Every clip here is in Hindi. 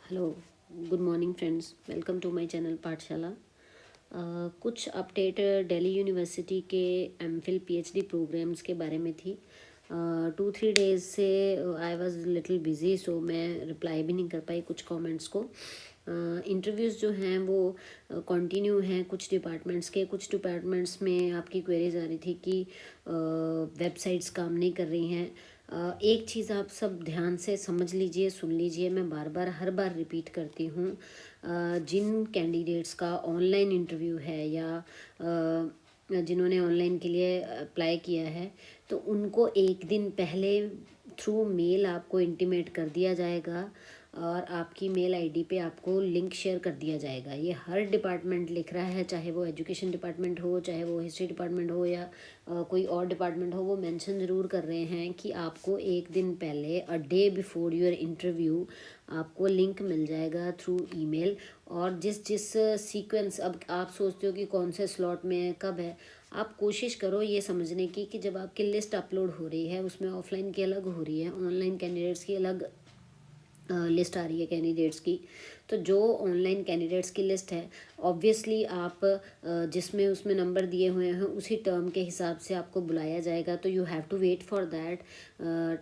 Hello, good morning friends, welcome to my channel Pathshala. कुछ अपडेट दिल्ली यूनिवर्सिटी के एमफिल पीएचडी प्रोग्राम्स के बारे में थी। 2-3 डेज से I was little busy, so मैं रिप्लाई भी नहीं कर पाई कुछ कमेंट्स को। इंटरव्यूज़ जो हैं वो कंटिन्यू हैं कुछ डिपार्टमेंट्स में आपकी क्वेरीज आ रही थी कि वेबसाइट्स काम नहीं कर रही हैं। एक चीज़ आप सब ध्यान से समझ लीजिए, सुन लीजिए, मैं बार बार हर बार रिपीट करती हूँ। जिन कैंडिडेट्स का ऑनलाइन इंटरव्यू है या जिन्होंने ऑनलाइन के लिए अप्लाई किया है, तो उनको एक दिन पहले थ्रू मेल आपको इंटीमेट कर दिया जाएगा और आपकी मेल आईडी पे आपको लिंक शेयर कर दिया जाएगा। ये हर डिपार्टमेंट लिख रहा है, चाहे वो एजुकेशन डिपार्टमेंट हो, चाहे वो हिस्ट्री डिपार्टमेंट हो या कोई और डिपार्टमेंट हो, वो मेंशन ज़रूर कर रहे हैं कि आपको एक दिन पहले डे बिफोर योर इंटरव्यू आपको लिंक मिल जाएगा थ्रू ईमेल। और जिस जिस सीक्वेंस अब आप सोचते हो कि कौन से स्लॉट में है, कब है, आप कोशिश करो ये समझने की कि जब आपकी लिस्ट अपलोड हो रही है उसमें ऑफलाइन की अलग हो रही है, ऑनलाइन कैंडिडेट्स की अलग लिस्ट आ रही है कैंडिडेट्स की। तो जो ऑनलाइन कैंडिडेट्स की लिस्ट है, ऑब्वियसली आप जिसमें उसमें नंबर दिए हुए हैं उसी टर्म के हिसाब से आपको बुलाया जाएगा। तो you have to wait for that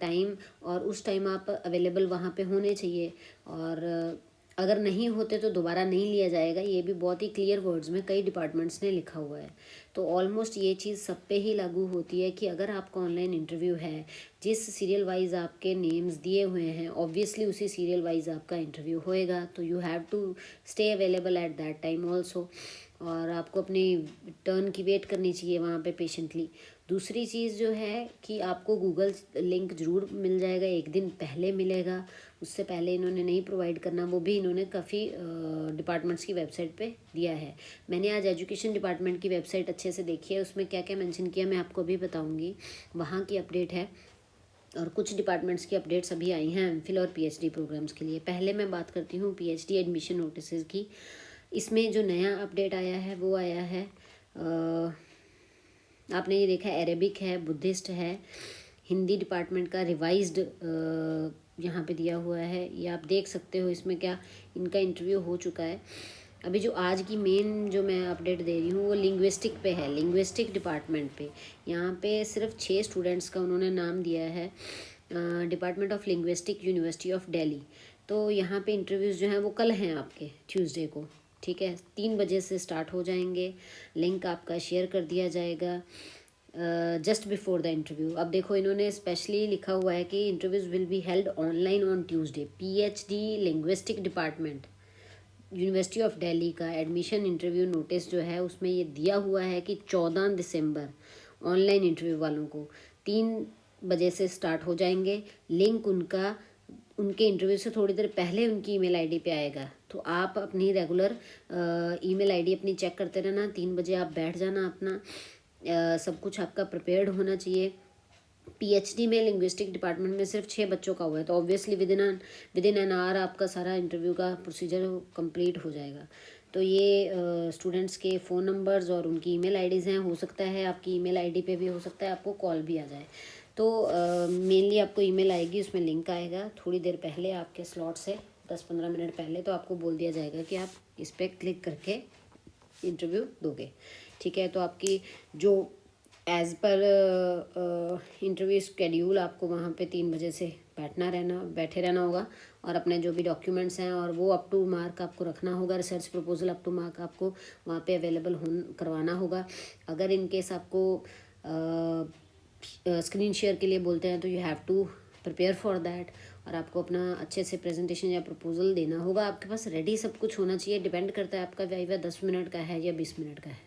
time, और उस टाइम आप अवेलेबल वहाँ पे होने चाहिए। और अगर नहीं होते तो दोबारा नहीं लिया जाएगा। ये भी बहुत ही क्लियर वर्ड्स में कई डिपार्टमेंट्स ने लिखा हुआ है। तो ऑलमोस्ट ये चीज़ सब पे ही लागू होती है कि अगर आपका ऑनलाइन इंटरव्यू है, जिस सीरियल वाइज आपके नेम्स दिए हुए हैं, ऑब्वियसली उसी सीरियल वाइज आपका इंटरव्यू होएगा। तो you have to stay available at that time also, और आपको अपनी टर्न की वेट करनी चाहिए वहाँ पे पेशेंटली। दूसरी चीज़ जो है कि आपको गूगल लिंक ज़रूर मिल जाएगा, एक दिन पहले मिलेगा। उससे पहले इन्होंने नहीं प्रोवाइड करना, वो भी इन्होंने काफ़ी डिपार्टमेंट्स की वेबसाइट पे दिया है। मैंने आज एजुकेशन डिपार्टमेंट की वेबसाइट अच्छे से देखी है, उसमें क्या क्या मेंशन किया मैं आपको भी बताऊंगी, वहाँ की अपडेट है। और कुछ डिपार्टमेंट्स की अपडेट्स अभी आई हैं एमफिल और पीएचडी प्रोग्राम्स के लिए। पहले मैं बात करती हूँ पीएचडी एडमिशन नोटिस की। इसमें जो नया अपडेट आया है वो आया है, आपने ये देखा, अरेबिक है, बुद्धिस्ट है, हिंदी डिपार्टमेंट का रिवाइज्ड यहाँ पे दिया हुआ है। ये आप देख सकते हो, इसमें क्या इनका इंटरव्यू हो चुका है। अभी जो आज की मेन जो मैं अपडेट दे रही हूँ वो लिंग्विस्टिक पे है, लिंग्विस्टिक डिपार्टमेंट पे। यहाँ पे सिर्फ 6 स्टूडेंट्स का उन्होंने नाम दिया है, department of linguistic, university of Delhi. तो यहाँ पे इंटरव्यूज़ जो हैं वो कल हैं, आपके ट्यूसडे को, ठीक है, 3 बजे से स्टार्ट हो जाएंगे। लिंक आपका शेयर कर दिया जाएगा जस्ट बिफोर द इंटरव्यू। अब देखो, इन्होंने स्पेशली लिखा हुआ है कि interviews will be held online on Tuesday. PhD linguistic department, university of Delhi का एडमिशन इंटरव्यू नोटिस जो है उसमें ये दिया हुआ है कि 14 दिसंबर ऑनलाइन इंटरव्यू वालों को 3 बजे से स्टार्ट हो जाएंगे। लिंक उनका उनके इंटरव्यू से थोड़ी देर पहले उनकी ईमेल आईडी पे आएगा। तो आप अपनी रेगुलर ईमेल आईडी अपनी चेक करते रहना, 3 बजे आप बैठ जाना अपना, सब कुछ आपका प्रिपेयर्ड होना चाहिए। पीएचडी में लिंग्विस्टिक डिपार्टमेंट में सिर्फ 6 बच्चों का हुआ है, तो obviously with in an hour आपका सारा इंटरव्यू का प्रोसीजर कंप्लीट हो जाएगा। तो ये स्टूडेंट्स के फ़ोन नंबर्स और उनकी ईमेल आईडीज़ हैं। हो सकता है आपकी ईमेल आईडी पे भी हो सकता है आपको कॉल भी आ जाए। तो मेनली आपको ईमेल आएगी, उसमें लिंक आएगा थोड़ी देर पहले आपके स्लॉट से 10-15 मिनट पहले। तो आपको बोल दिया जाएगा कि आप इस पर क्लिक करके इंटरव्यू दोगे, ठीक है। तो आपकी जो एज़ पर इंटरव्यू स्केड्यूल आपको वहाँ पे 3 बजे से बैठे रहना होगा, और अपने जो भी डॉक्यूमेंट्स हैं और वो अप टू मार्क आपको रखना होगा। Research proposal up to mark आपको वहाँ पे अवेलेबल करवाना होगा। अगर इन केस आपको स्क्रीन शेयर के लिए बोलते हैं तो you have to prepare for that, और आपको अपना अच्छे से प्रेजेंटेशन या प्रपोजल देना होगा। आपके पास रेडी सब कुछ होना चाहिए। डिपेंड करता है आपका वाइवा 10 मिनट का है या 20 मिनट का है,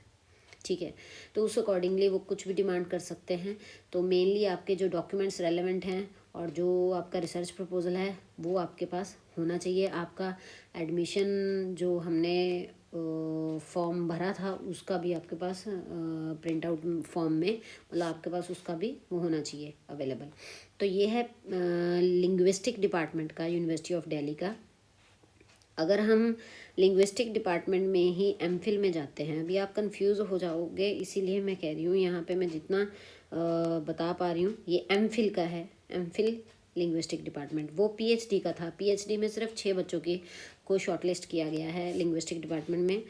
ठीक है। तो उस अकॉर्डिंगली वो कुछ भी डिमांड कर सकते हैं। तो मेनली आपके जो डॉक्यूमेंट्स रेलेवेंट हैं और जो आपका रिसर्च प्रपोजल है वो आपके पास होना चाहिए। आपका एडमिशन जो हमने फॉर्म भरा था उसका भी आपके पास प्रिंट आउट फॉर्म में, मतलब आपके पास उसका भी वो होना चाहिए अवेलेबल। तो ये है लिंग्विस्टिक डिपार्टमेंट का, यूनिवर्सिटी ऑफ दिल्ली का। अगर हम लिंग्विस्टिक डिपार्टमेंट में ही एमफिल में जाते हैं, अभी आप कंफ्यूज हो जाओगे, इसीलिए मैं कह रही हूँ यहाँ पे मैं जितना बता पा रही हूँ, ये एमफिल का है। एमफिल लिंग्विस्टिक डिपार्टमेंट, वो पीएचडी का था। पीएचडी में सिर्फ 6 बच्चों की को शॉर्टलिस्ट किया गया है लिंग्विस्टिक डिपार्टमेंट में।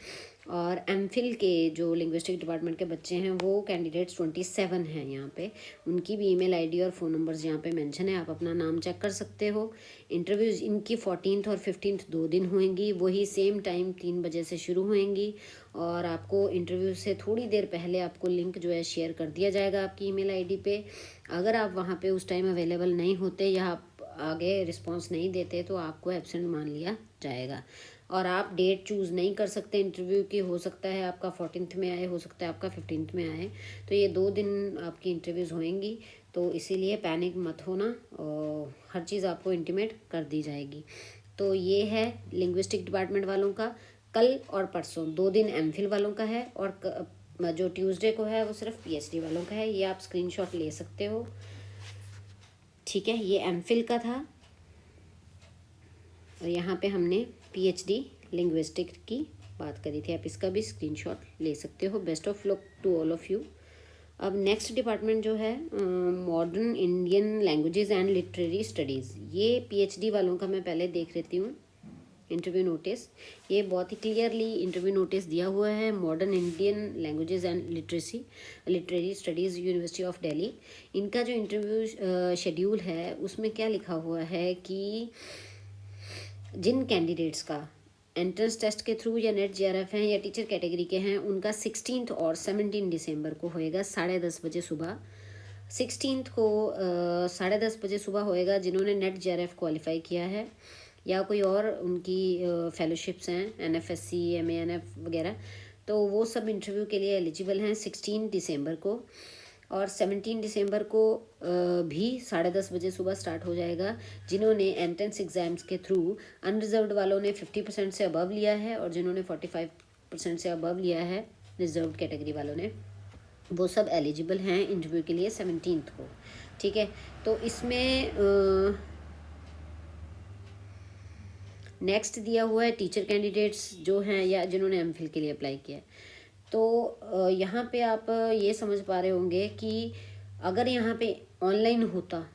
और एमफिल के जो लिंग्विस्टिक डिपार्टमेंट के बच्चे हैं वो कैंडिडेट्स 27 हैं यहाँ पे। उनकी भी ईमेल आईडी और फ़ोन नंबर्स यहाँ पे मेंशन है, आप अपना नाम चेक कर सकते हो। इंटरव्यूज़ इनकी 14th और 15th 2 दिन होंगी, वही सेम टाइम 3 बजे से शुरू होंगी। और आपको इंटरव्यू से थोड़ी देर पहले आपको लिंक जो है शेयर कर दिया जाएगा आपकी ईमेल आईडी पे। अगर आप वहाँ पे उस टाइम अवेलेबल नहीं होते या आप आगे रिस्पॉन्स नहीं देते तो आपको एब्सेंट मान लिया जाएगा। और आप डेट चूज़ नहीं कर सकते इंटरव्यू की, हो सकता है आपका 14th में आए, हो सकता है आपका 15th में आए। तो ये 2 दिन आपकी इंटरव्यूज़ होंगी, तो इसीलिए पैनिक मत होना, और हर चीज़ आपको इंटीमेट कर दी जाएगी। तो ये है लिंग्विस्टिक डिपार्टमेंट वालों का। कल और परसों 2 दिन एमफिल वालों का है, और जो ट्यूसडे को है वो सिर्फ पीएचडी वालों का है। ये आप स्क्रीनशॉट ले सकते हो, ठीक है। ये एमफिल का था, और यहाँ पे हमने पीएचडी लिंग्विस्टिक की बात करी थी। आप इसका भी स्क्रीनशॉट ले सकते हो। Best of luck to all of you. अब नेक्स्ट डिपार्टमेंट जो है modern Indian languages and literary studies, ये पीएचडी वालों का मैं पहले देख लेती हूँ इंटरव्यू नोटिस। ये बहुत ही क्लियरली इंटरव्यू नोटिस दिया हुआ है, modern Indian languages and literary studies, university of Delhi. इनका जो इंटरव्यू शेड्यूल है उसमें क्या लिखा हुआ है कि जिन कैंडिडेट्स का एंट्रेंस टेस्ट के थ्रू या नेट जेआरएफ हैं या टीचर कैटेगरी के हैं, उनका 16 और 17 दिसंबर को होएगा 10:30 बजे सुबह। 16 को 10:30 बजे सुबह होएगा जिन्होंने नेट जेआरएफ क्वालिफाई किया है, या कोई और उनकी फेलोशिप्स हैं एनएफएससी, एमएएनएफ वगैरह, तो वो सब इंटरव्यू के लिए एलिजिबल हैं 16 दिसंबर को। और 17 दिसंबर को भी 10:30 बजे सुबह स्टार्ट हो जाएगा जिन्होंने एंट्रेंस एग्ज़ाम्स के थ्रू, अनरिजर्व्ड वालों ने 50% से अबव लिया है, और जिन्होंने 45% से अबव लिया है रिजर्व्ड कैटेगरी वालों ने, वो सब एलिजिबल हैं इंटरव्यू के लिए 17 को, ठीक है। तो इसमें नेक्स्ट दिया हुआ है टीचर कैंडिडेट्स जो हैं या जिन्होंने एमफिल के लिए अप्लाई किया है। तो यहाँ पे आप ये समझ पा रहे होंगे कि अगर यहाँ पे ऑनलाइन होता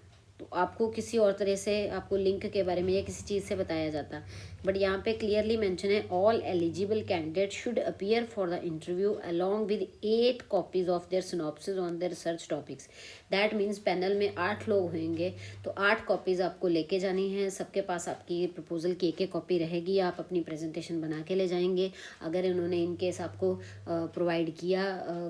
तो आपको किसी और तरह से आपको लिंक के बारे में या किसी चीज़ से बताया जाता, बट यहाँ पे क्लियरली मेंशन है all eligible candidate should appear for the interview along with 8 copies of their synopsis on their research topics. That means panel में 8 लोग होंगे, तो 8 कॉपीज़ आपको लेके जानी है। सबके पास आपकी प्रपोजल की एक कॉपी रहेगी, आप अपनी प्रेजेंटेशन बना के ले जाएंगे। अगर इन्होंने इनकेस आपको प्रोवाइड किया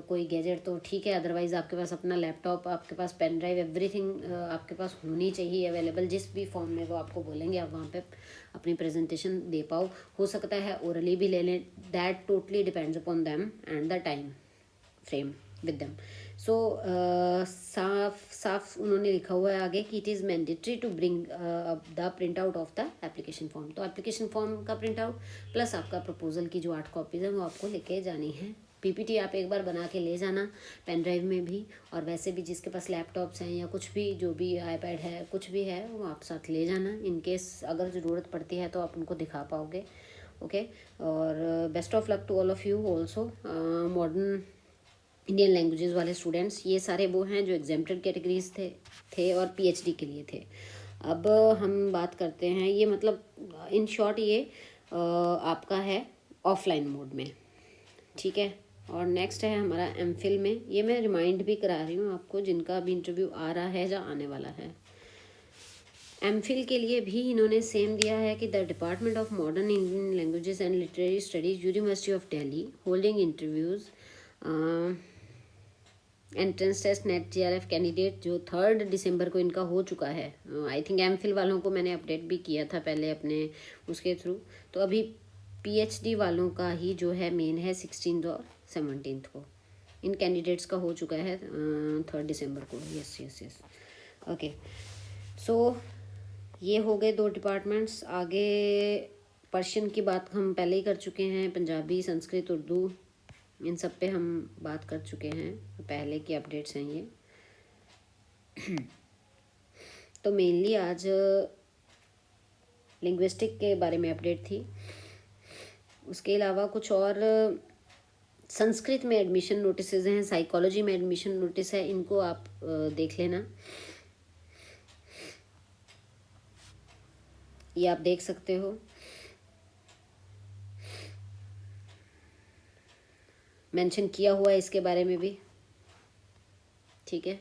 कोई गैजेट तो ठीक है, अदरवाइज़ आपके पास अपना लैपटॉप, आपके पास पेन ड्राइव, एवरीथिंग आपके पास होनी चाहिए अवेलेबल। जिस भी फॉर्म में वो आपको बोलेंगे आप वहाँ पे अपनी प्रेजेंटेशन दे पाओ। हो सकता है ओरली भी ले लें, that totally depends upon them and the time frame with them. So साफ उन्होंने लिखा हुआ है आगे कि it is mandatory to bring the print out of the application form. तो एप्लीकेशन फॉर्म का प्रिंट आउट प्लस आपका प्रपोजल की जो 8 कॉपीज़ हैं वो आपको लेके जानी है। पीपीटी आप एक बार बना के ले जाना पेन ड्राइव में भी, और वैसे भी जिसके पास लैपटॉप्स हैं या कुछ भी, जो भी आईपैड है, कुछ भी है, वो आप साथ ले जाना। इनकेस अगर ज़रूरत पड़ती है तो आप उनको दिखा पाओगे, ओके। और best of luck to all of you also. Modern Indian languages वाले स्टूडेंट्स, ये सारे वो हैं जो एग्जेम्प्टेड कैटेगरीज थे और पीएचडी के लिए थे। अब हम बात करते हैं, ये मतलब इन शॉर्ट ये आपका है ऑफलाइन मोड में, ठीक है। और नेक्स्ट है हमारा एमफिल में। ये मैं रिमाइंड भी करा रही हूँ आपको जिनका भी इंटरव्यू आ रहा है या आने वाला है। एमफिल के लिए भी इन्होंने सेम दिया है कि the department of modern Indian languages and literary studies, university of Delhi, holding interviews entrance test NET JRF candidate जो 3 दिसंबर को इनका हो चुका है। आई थिंक एमफिल वालों को मैंने अपडेट भी किया था पहले अपने उसके थ्रू। तो अभी पीएचडी वालों का ही जो है मेन है 16 और 17 को। इन कैंडिडेट्स का हो चुका है 3 दिसंबर को। Yes okay. सो ये हो गए 2 डिपार्टमेंट्स। आगे पर्शियन की बात हम पहले ही कर चुके हैं, पंजाबी, संस्कृत, उर्दू, इन सब पे हम बात कर चुके हैं, पहले की अपडेट्स हैं ये। तो मेनली आज लिंग्विस्टिक के बारे में अपडेट थी। उसके अलावा कुछ और संस्कृत में एडमिशन नोटिसेस हैं, साइकोलॉजी में एडमिशन नोटिस है, इनको आप देख लेना। ये आप देख सकते हो। मेंशन किया हुआ है इसके बारे में भी, ठीक है।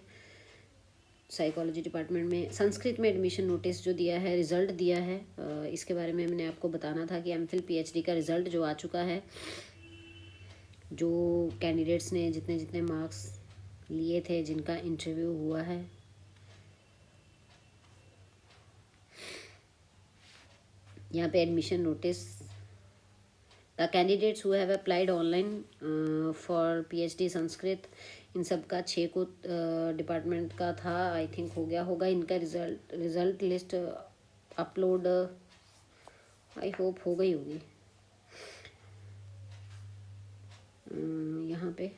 साइकोलॉजी डिपार्टमेंट में संस्कृत में एडमिशन नोटिस जो दिया है, रिज़ल्ट दिया है, इसके बारे में मैंने आपको बताना था कि एमफिल पीएचडी का रिज़ल्ट जो आ चुका है, जो कैंडिडेट्स ने जितने जितने मार्क्स लिए थे, जिनका इंटरव्यू हुआ है, यहाँ पे admission notice, the candidates who have applied online for PhD Sanskrit, इन सब का 6 को डिपार्टमेंट का था, आई थिंक हो गया होगा इनका result list upload, I hope हो गई होगी। यहाँ पे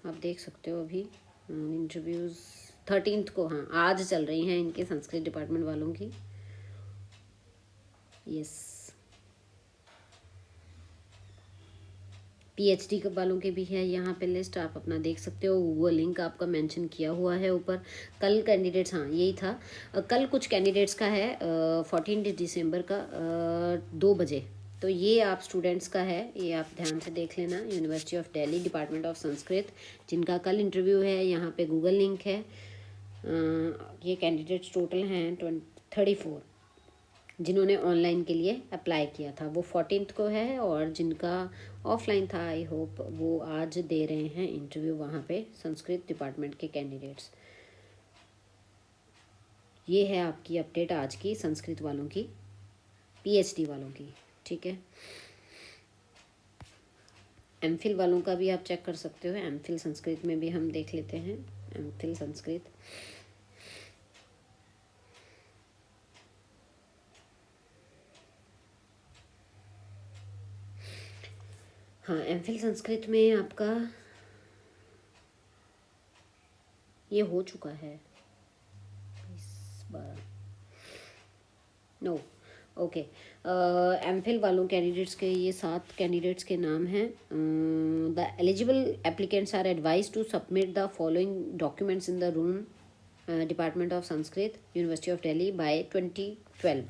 आप देख सकते हो अभी इंटरव्यूज़ 13 को, हाँ आज चल रही हैं इनके संस्कृत डिपार्टमेंट वालों की। यस, पीएचडी वालों के भी है यहाँ पे लिस्ट, आप अपना देख सकते हो। वो लिंक आपका मेंशन किया हुआ है ऊपर। कल कैंडिडेट्स, हाँ यही था, कल कुछ कैंडिडेट्स का है 14 दिसंबर का 2 बजे, तो ये आप स्टूडेंट्स का है, ये आप ध्यान से देख लेना। University of Delhi department of Sanskrit, जिनका कल इंटरव्यू है, यहाँ पे गूगल लिंक है। ये कैंडिडेट्स टोटल हैं 34 जिन्होंने ऑनलाइन के लिए अप्लाई किया था, वो 14 को है, और जिनका ऑफलाइन था आई होप वो आज दे रहे हैं इंटरव्यू वहाँ पे, संस्कृत डिपार्टमेंट के कैंडिडेट्स। ये है आपकी अपडेट आज की संस्कृत वालों की, पीएचडी वालों की, ठीक है। एमफिल वालों का भी आप चेक कर सकते हो, एमफिल संस्कृत में भी हम देख लेते हैं, एमफिल संस्कृत। हाँ, एमफिल संस्कृत में आपका ये हो चुका है 20-12, नो ओके। एमफिल वालों कैंडिडेट्स के ये 7 कैंडिडेट्स के नाम हैं। The eligible applicants are advise to submit the following documents in the room department of Sanskrit, university of Delhi by 2012।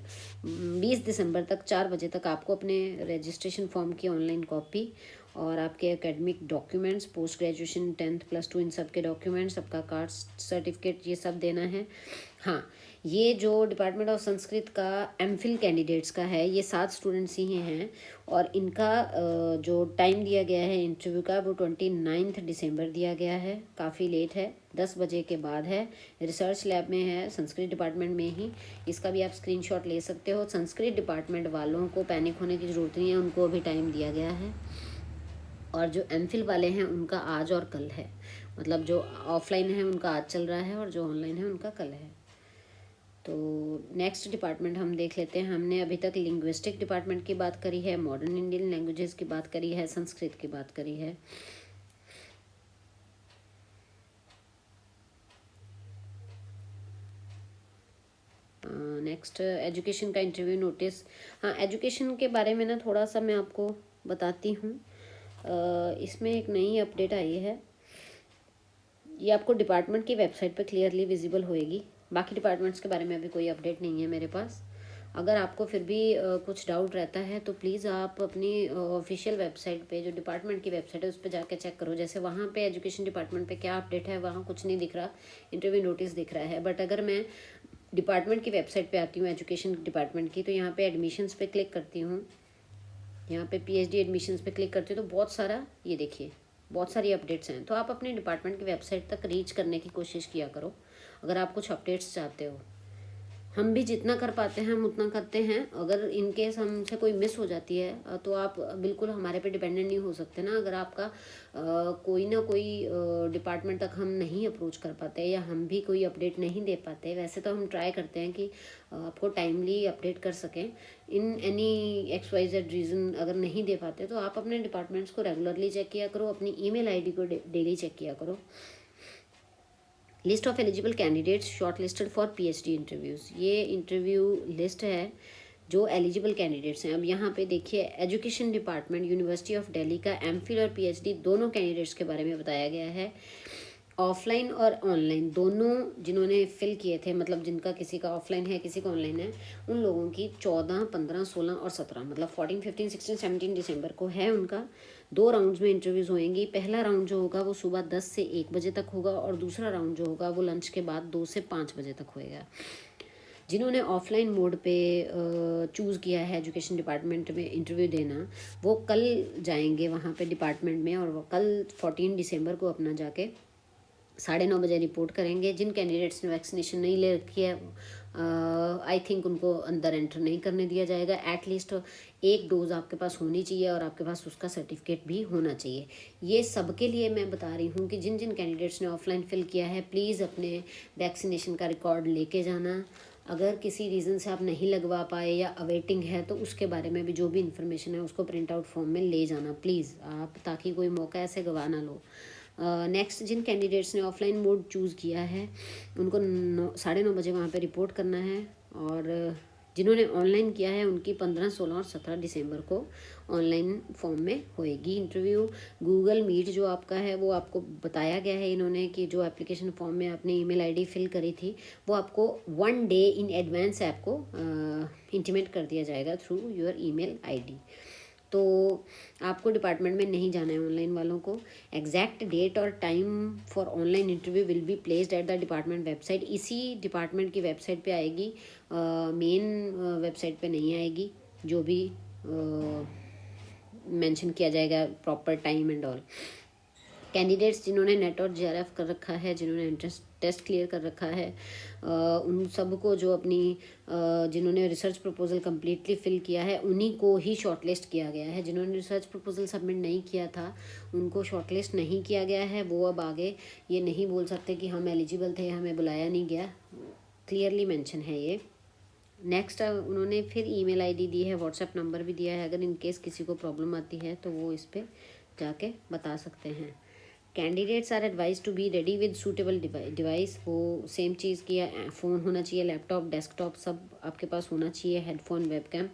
20 दिसंबर तक 4 बजे तक आपको अपने रजिस्ट्रेशन फॉर्म की ऑनलाइन कॉपी और आपके academic documents, post graduation 10th +2 इन सब के डॉक्यूमेंट्स, सबका कास्ट सर्टिफिकेट, ये सब देना है। हाँ, ये जो डिपार्टमेंट ऑफ संस्कृत का एमफिल कैंडिडेट्स का है, ये 7 स्टूडेंट्स ही हैं, और इनका जो टाइम दिया गया है इंटरव्यू का, वो 29 दिसंबर दिया गया है, काफ़ी लेट है, 10 बजे के बाद है, रिसर्च लैब में है, संस्कृत डिपार्टमेंट में ही। इसका भी आप स्क्रीनशॉट ले सकते हो। संस्कृत डिपार्टमेंट वालों को पैनिक होने की ज़रूरत नहीं है, उनको अभी टाइम दिया गया है, और जो एमफिल वाले हैं उनका आज और कल है, मतलब जो ऑफलाइन है उनका आज चल रहा है, और जो ऑनलाइन है उनका कल है। तो नेक्स्ट डिपार्टमेंट हम देख लेते हैं। हमने अभी तक लिंग्विस्टिक डिपार्टमेंट की बात करी है, मॉडर्न इंडियन लैंग्वेजेस की बात करी है, संस्कृत की बात करी है। नेक्स्ट एजुकेशन का इंटरव्यू नोटिस। हाँ, एजुकेशन के बारे में ना थोड़ा सा मैं आपको बताती हूँ। इसमें एक नई अपडेट आई है, ये आपको डिपार्टमेंट की वेबसाइट पर क्लियरली विजिबल होएगी। बाकी डिपार्टमेंट्स के बारे में अभी कोई अपडेट नहीं है मेरे पास। अगर आपको फिर भी कुछ डाउट रहता है तो प्लीज़ आप अपनी ऑफिशियल वेबसाइट पे, जो डिपार्टमेंट की वेबसाइट है, उस पर जाके चेक करो। जैसे वहाँ पे एजुकेशन डिपार्टमेंट पे क्या अपडेट है, वहाँ कुछ नहीं दिख रहा, इंटरव्यू नोटिस दिख रहा है। बट अगर मैं डिपार्टमेंट की वेबसाइट पे आती हूँ, एजुकेशन डिपार्टमेंट की, तो यहाँ पे एडमिशन्स पे क्लिक करती हूँ, यहाँ पे पीएचडी एडमिशन्स पे क्लिक करती हूँ, तो बहुत सारा, ये देखिए बहुत सारी अपडेट्स हैं। तो आप अपने डिपार्टमेंट की वेबसाइट तक रीच करने की कोशिश किया करो अगर आप कुछ अपडेट्स चाहते हो। हम भी जितना कर पाते हैं हम उतना करते हैं। अगर इन केस हमसे कोई मिस हो जाती है तो आप बिल्कुल हमारे पे डिपेंडेंट नहीं हो सकते ना। अगर आपका कोई ना कोई डिपार्टमेंट तक हम नहीं अप्रोच कर पाते, या हम भी कोई अपडेट नहीं दे पाते, वैसे तो हम ट्राई करते हैं कि आपको टाइमली अपडेट कर सकें। इन एनी XYZ रीज़न अगर नहीं दे पाते तो आप अपने डिपार्टमेंट्स को रेगुलरली चेक किया करो, अपनी ईमेल आईडी को डेली चेक किया करो। List of eligible candidates short listed for PhD interviews, ये इंटरव्यू लिस्ट है जो एलिजिबल कैंडिडेट्स हैं। अब यहाँ पे देखिए, education department university of Delhi का एमफिल और PhD दोनों कैंडिडेट्स के बारे में बताया गया है। ऑफलाइन और ऑनलाइन दोनों जिन्होंने फिल किए थे, मतलब जिनका किसी का ऑफलाइन है किसी का ऑनलाइन है, उन लोगों की 14, 15, 16 और 17 मतलब 14, 15, 16, 17 दिसंबर को है उनका 2 राउंड्स में इंटरव्यूज़ होएंगी। पहला राउंड जो होगा वो सुबह 10 से 1 बजे तक होगा और दूसरा राउंड जो होगा वो लंच के बाद 2 से 5 बजे तक होएगा। जिन्होंने ऑफलाइन मोड पे चूज़ किया है एजुकेशन डिपार्टमेंट में इंटरव्यू देना, वो कल जाएंगे वहाँ पे डिपार्टमेंट में और वो कल 14 दिसंबर को अपना जाके 9:30 बजे रिपोर्ट करेंगे। जिन कैंडिडेट्स ने वैक्सीनेशन नहीं ले रखी है आई थिंक उनको अंदर एंटर नहीं करने दिया जाएगा। एटलीस्ट एक डोज आपके पास होनी चाहिए और आपके पास उसका सर्टिफिकेट भी होना चाहिए। ये सबके लिए मैं बता रही हूँ कि जिन जिन कैंडिडेट्स ने ऑफलाइन फिल किया है प्लीज़ अपने वैक्सीनेशन का रिकॉर्ड लेके जाना। अगर किसी रीज़न से आप नहीं लगवा पाए या अवेटिंग है तो उसके बारे में भी जो भी इन्फॉर्मेशन है उसको प्रिंट आउट फॉर्म में ले जाना प्लीज़ आप, ताकि कोई मौका ऐसे गवा ना लो। नेक्स्ट जिन कैंडिडेट्स ने ऑफलाइन मोड चूज़ किया है उनको 9:30 बजे वहाँ पे रिपोर्ट करना है और जिन्होंने ऑनलाइन किया है उनकी 15, 16 और 17 दिसंबर को ऑनलाइन फॉर्म में होएगी इंटरव्यू। गूगल मीट जो आपका है वो आपको बताया गया है इन्होंने कि जो एप्लीकेशन फॉर्म में आपने ईमेल आईडी फिल करी थी वो आपको 1 डे इन एडवांस आपको इंटीमेट कर दिया जाएगा थ्रू योर ईमेल आईडी। तो आपको डिपार्टमेंट में नहीं जाना है ऑनलाइन वालों को। एग्जैक्ट डेट और time for online interview will be placed at the department website. इसी डिपार्टमेंट की वेबसाइट पे आएगी, मेन वेबसाइट पे नहीं आएगी। जो भी मेंशन किया जाएगा proper time and all. Candidates जिन्होंने नेट और जीआरएफ कर रखा है, जिन्होंने एंट्रेंस टेस्ट क्लियर कर रखा है, उन सबको जो अपनी जिन्होंने रिसर्च प्रपोजल कम्प्लीटली फिल किया है उन्हीं को ही शॉर्टलिस्ट किया गया है। जिन्होंने रिसर्च प्रपोजल सबमिट नहीं किया था उनको शॉर्टलिस्ट नहीं किया गया है। वो अब आगे ये नहीं बोल सकते कि हम एलिजिबल थे, हमें बुलाया नहीं गया। क्लियरली मेंशन है ये। नेक्स्ट उन्होंने फिर ईमेल आईडी दी है, व्हाट्सएप नंबर भी दिया है। अगर इन केस किसी को प्रॉब्लम आती है तो वो इस पर जाके बता सकते हैं। Candidates are advise to be ready with suitable device. वो सेम चीज़ की फ़ोन होना चाहिए, लैपटॉप, डेस्कटॉप सब आपके पास होना चाहिए, हेडफोन, वेबकैम,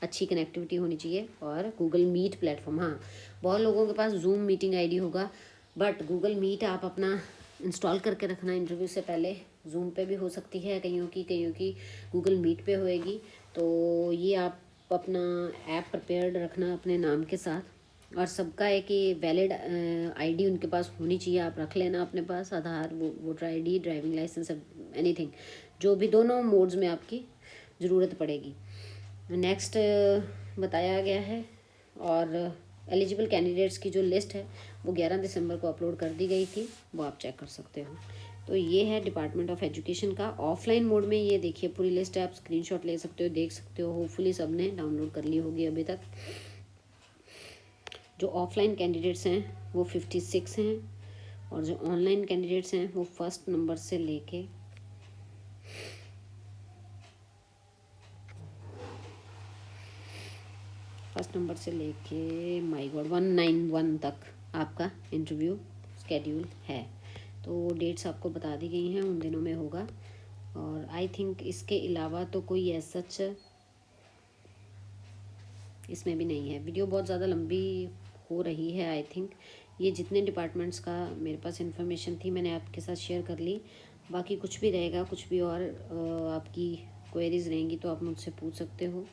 अच्छी कनेक्टिविटी होनी चाहिए और गूगल मीट प्लेटफॉर्म। हाँ, बहुत लोगों के पास जूम मीटिंग आईडी होगा बट गूगल मीट आप अपना इंस्टॉल करके रखना इंटरव्यू से पहले। जूम पे भी हो सकती है कईयों की गूगल मीट पे होएगी। तो ये आप अपना ऐप प्रिपेयर्ड रखना अपने नाम के साथ। और सबका है कि वैलिड आईडी उनके पास होनी चाहिए, आप रख लेना अपने पास, Aadhaar, voter ID, driving licence, anything जो भी दोनों मोड्स में आपकी ज़रूरत पड़ेगी। नेक्स्ट बताया गया है और एलिजिबल कैंडिडेट्स की जो लिस्ट है वो 11 दिसंबर को अपलोड कर दी गई थी, वो आप चेक कर सकते हो। तो ये है डिपार्टमेंट ऑफ एजुकेशन का ऑफलाइन मोड में। ये देखिए पूरी लिस्ट है, आप स्क्रीनशॉट ले सकते हो, देख सकते हो। होपफुली सब ने डाउनलोड कर ली होगी अभी तक। जो ऑफलाइन कैंडिडेट्स हैं वो 56 हैं और जो ऑनलाइन कैंडिडेट्स हैं वो फर्स्ट नंबर से लेके माय गॉड 191 तक आपका इंटरव्यू स्केड्यूल है। तो डेट्स आपको बता दी गई हैं, उन दिनों में होगा। और आई थिंक इसके अलावा तो कोई ऐसा सच इसमें भी नहीं है। वीडियो बहुत ज़्यादा लंबी हो रही है आई थिंक। ये जितने डिपार्टमेंट्स का मेरे पास इन्फॉर्मेशन थी मैंने आपके साथ शेयर कर ली। बाकी कुछ भी रहेगा, कुछ भी और आपकी क्वेरीज रहेंगी तो आप मुझसे पूछ सकते हो।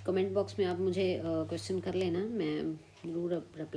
कमेंट बॉक्स में आप मुझे क्वेश्चन कर लेना, मैं ज़रूर रिप्लाई